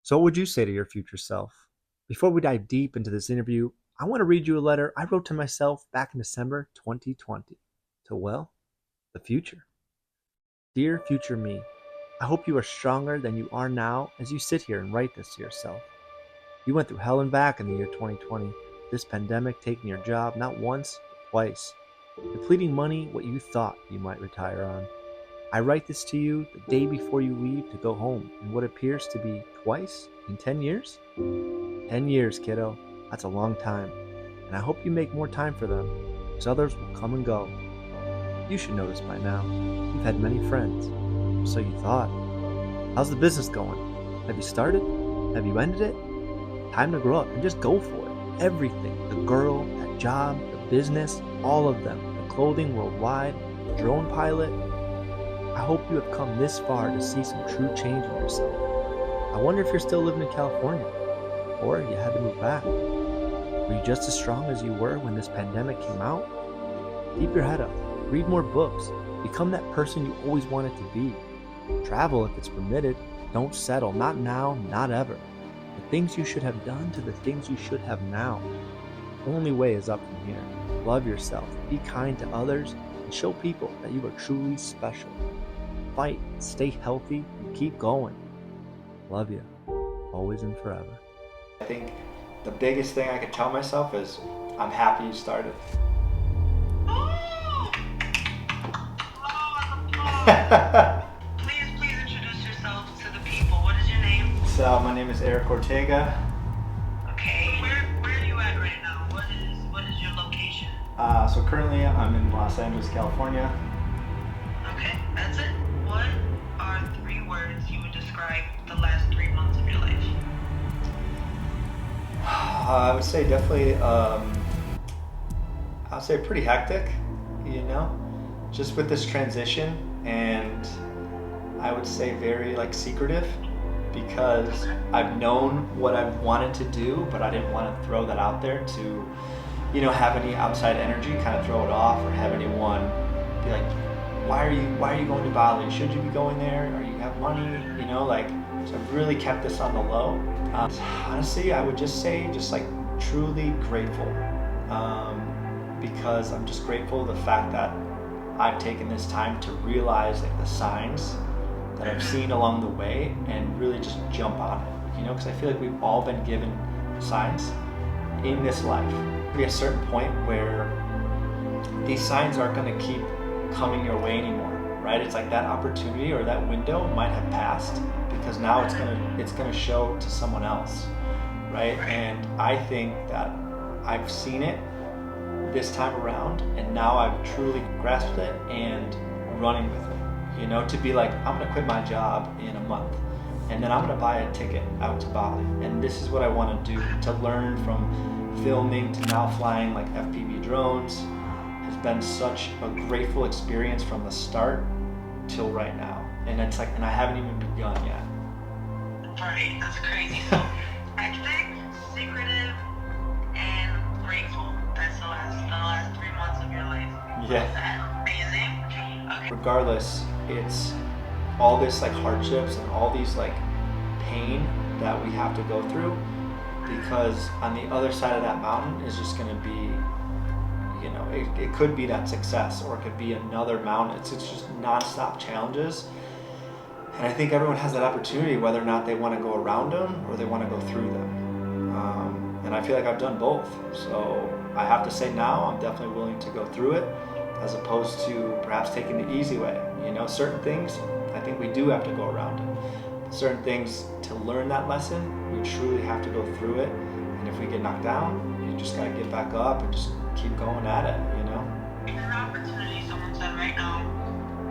So, what would you say to your future self? Before we dive deep into this interview, I want to read you a letter I wrote to myself back in December 2020 to, well, the future. Dear future me, I hope you are stronger than you are now as you sit here and write this to yourself. You went through hell and back in the year 2020, this pandemic taking your job not once, but twice, depleting money what you thought you might retire on. I write this to you the day before you leave to go home in what appears to be twice in 10 years? 10 years, kiddo. That's a long time. And I hope you make more time for them, because others will come and go. You should know this by now. You've had many friends. So you thought. How's the business going? Have you started? Have you ended it? Time to grow up and just go for it. Everything. The girl, that job, the business, all of them. The clothing worldwide, the drone pilot. I hope you have come this far to see some true change in yourself. I wonder if you're still living in California, or you had to move back. Were you just as strong as you were when this pandemic came out? Keep your head up, read more books, become that person you always wanted to be. Travel if it's permitted, don't settle, not now, not ever. The things you should have done to the things you should have now. The only way is up from here. Love yourself, be kind to others, and show people that you are truly special. Fight, stay healthy, and keep going. Love you, always and forever. I think the biggest thing I could tell myself is, I'm happy you started. Oh! Please introduce yourself to the people. What is your name? So my name is Eric Ortega. Okay. Where are you at right now? What is your location? So currently I'm in Los Angeles, California. Okay, that's it. What are 3 words you would describe the last 3 months of your life? I would say definitely, I would say pretty hectic, just with this transition, and I would say very secretive, because I've known what I've wanted to do, but I didn't want to throw that out there to, have any outside energy kind of throw it off, or have anyone be like, why are you going to Bali? Should you be going there? Or you have money? So I've really kept this on the low. Honestly, I would just say truly grateful, because I'm just grateful the fact that I've taken this time to realize the signs that I've seen along the way and really just jump on it, because I feel like we've all been given signs in this life. There'll be a certain point where these signs aren't going to keep coming your way anymore, right? It's like that opportunity or that window might have passed, because now it's gonna show to someone else, right? And I think that I've seen it this time around, and now I've truly grasped it and running with it. To be like, I'm gonna quit my job in a month, and then I'm gonna buy a ticket out to Bali, and this is what I want to do, to learn from filming to now flying FPV drones. Has been such a grateful experience from the start till right now, and it's and I haven't even begun yet. Right, that's crazy. So, hectic, secretive, and grateful. That's the last 3 months of your life. Yeah. Amazing. Okay. Regardless, it's all this hardships and all these pain that we have to go through, because on the other side of that mountain is just going to be, it could be that success, or it could be another mountain. It's just non-stop challenges. And I think everyone has that opportunity, whether or not they want to go around them or they want to go through them. And I feel like I've done both. So I have to say now I'm definitely willing to go through it, as opposed to perhaps taking the easy way. Certain things, I think we do have to go around it. Certain things, to learn that lesson, we truly have to go through it. And if we get knocked down, you just got to get back up and just keep going at it, Here's an opportunity. Someone said right now,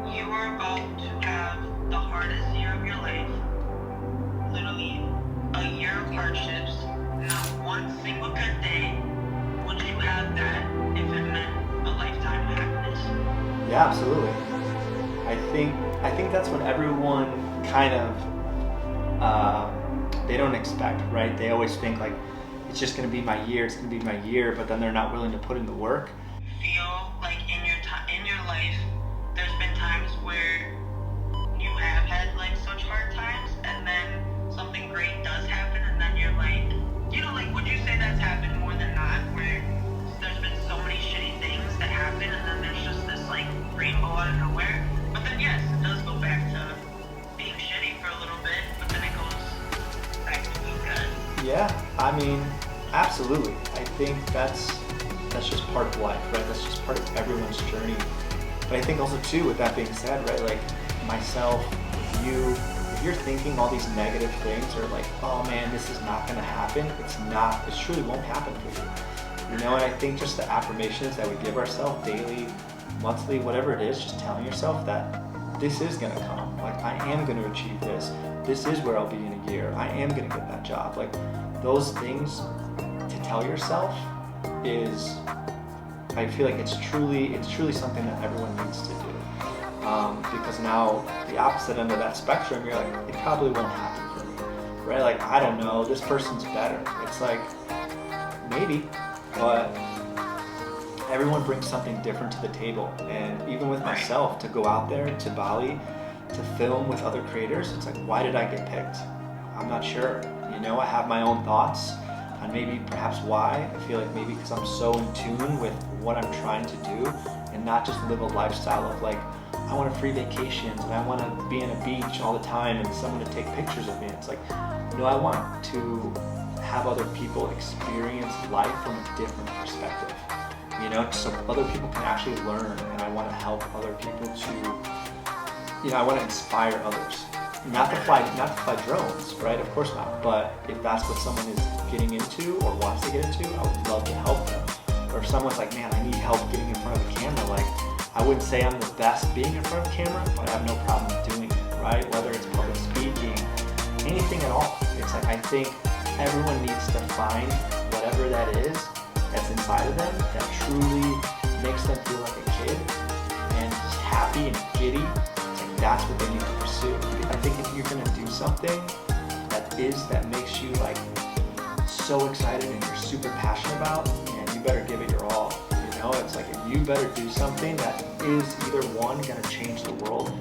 you are about to have the hardest year of your life. Literally a year of hardships. Not one single good day. Would you have that if it meant a lifetime of happiness? Yeah, absolutely. I think that's what everyone kind of they don't expect, right? They always think it's just going to be my year, but then they're not willing to put in the work. Feel like in your life, there's been times where you have had such hard times, and then something great great does happen, and then you're like, like, would you say that's happened more than not, where there's been so many shitty things that happen, and then there's just this, like, rainbow out of nowhere? But then, yes, it does go back to being shitty for a little bit, but then it goes back to being good. Yeah, I mean, absolutely. I think that's just part of life, right? That's just part of everyone's journey. But I think also too, with that being said, right, like myself, you, if you're thinking all these negative things or like, oh man, this is not gonna happen, it truly won't happen for you. And I think just the affirmations that we give ourselves daily, monthly, whatever it is, just telling yourself that this is gonna come. Like, I am gonna achieve this. This is where I'll be in a year. I am gonna get that job. Like, those things to tell yourself is, I feel like it's truly something that everyone needs to do. Because now the opposite end of that spectrum, you're like, it probably won't happen for me, right? Like, I don't know, this person's better. It's like, maybe, but everyone brings something different to the table. And even with myself, to go out there to Bali, to film with other creators, it's like, why did I get picked? I'm not sure. I have my own thoughts on maybe perhaps why. I feel like maybe because I'm so in tune with what I'm trying to do and not just live a lifestyle of like, I want a free vacations and I want to be in a beach all the time and someone to take pictures of me. It's like, I want to have other people experience life from a different perspective, so other people can actually learn, and I want to help other people to, I want to inspire others. Not to fly drones, right? Of course not. But if that's what someone is getting into or wants to get into, I would love to help them. Or if someone's like, man, I need help getting in front of a camera, like, I wouldn't say I'm the best being in front of a camera, but I have no problem doing it, right? Whether it's public speaking, anything at all. It's like, I think everyone needs to find whatever that is that's inside of them that truly makes them feel like a kid and just happy and giddy. That's what they need to pursue. I think if you're gonna do something that makes you like so excited and you're super passionate about, and you better give it your all. It's like, you better do something that is either one, gonna change the world,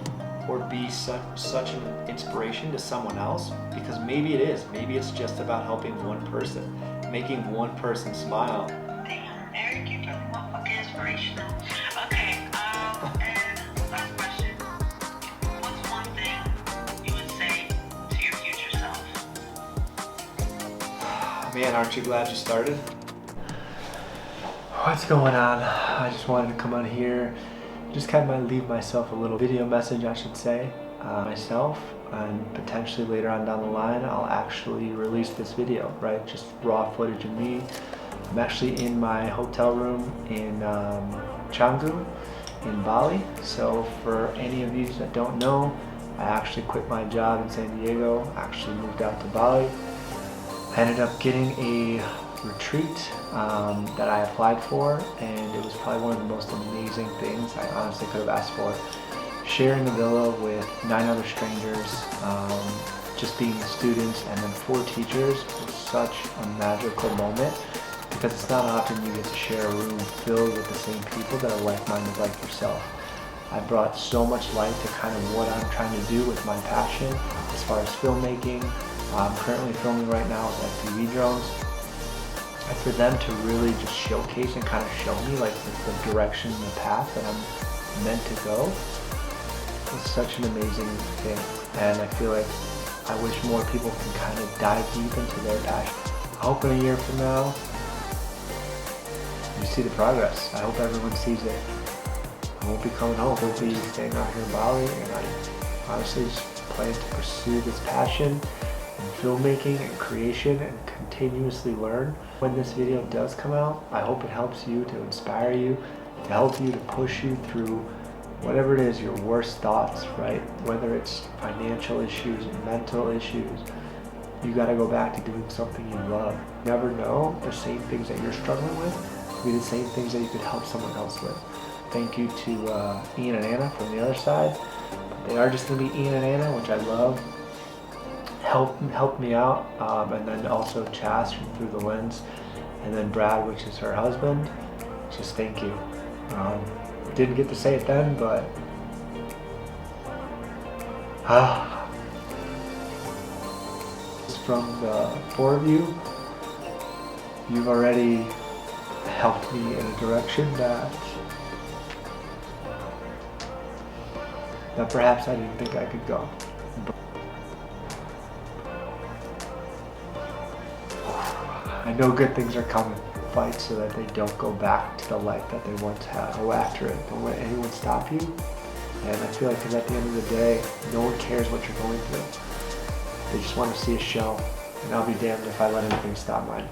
or be such an inspiration to someone else, because maybe it is. Maybe it's just about helping one person, making one person smile. Damn, Eric, you're talking about fucking inspirational. Okay, and last question. What's one thing you would say to your future self? Man, aren't you glad you started? What's going on? I just wanted to come on here, just kind of leave myself a little video message, I should say, myself, and potentially later on down the line I'll actually release this video, right? Just raw footage of me. I'm actually in my hotel room in Canggu in Bali. So for any of you that don't know, I actually quit my job in San Diego, actually moved out to Bali. I ended up getting a retreat that I applied for, and it was probably one of the most amazing things I honestly could have asked for. Sharing the villa with 9 other strangers, just being the students and then 4 teachers was such a magical moment, because it's not often you get to share a room filled with the same people that are like-minded like yourself. I brought so much light to kind of what I'm trying to do with my passion as far as filmmaking. I'm currently filming right now with FPV drones. And for them to really just showcase and kind of show me like the direction and the path that I'm meant to go was such an amazing thing. And I feel like I wish more people can kind of dive deep into their passion. I hope in a year from now, you see the progress. I hope everyone sees it. I won't be coming home. I'll be staying out here in Bali, and I honestly just plan to pursue this passion in filmmaking and creation and continuously learn. When this video does come out, I hope it helps you, to inspire you, to help you, to push you through whatever it is, your worst thoughts, right? Whether it's financial issues, mental issues, you gotta go back to doing something you love. You never know, the same things that you're struggling with could be the same things that you could help someone else with. Thank you to Ian and Anna from the other side. They are just gonna be Ian and Anna, which I love. Helped me out, and then also Chas from Through the Lens, and then Brad, which is her husband. Just thank you. Didn't get to say it then, but from the four of you, you've already helped me in a direction that perhaps I didn't think I could go. I know good things are coming. Fight so that they don't go back to the life that they once had. Go after it. Don't let anyone stop you. And I feel like because at the end of the day, no one cares what you're going through. They just want to see a show. And I'll be damned if I let anything stop mine.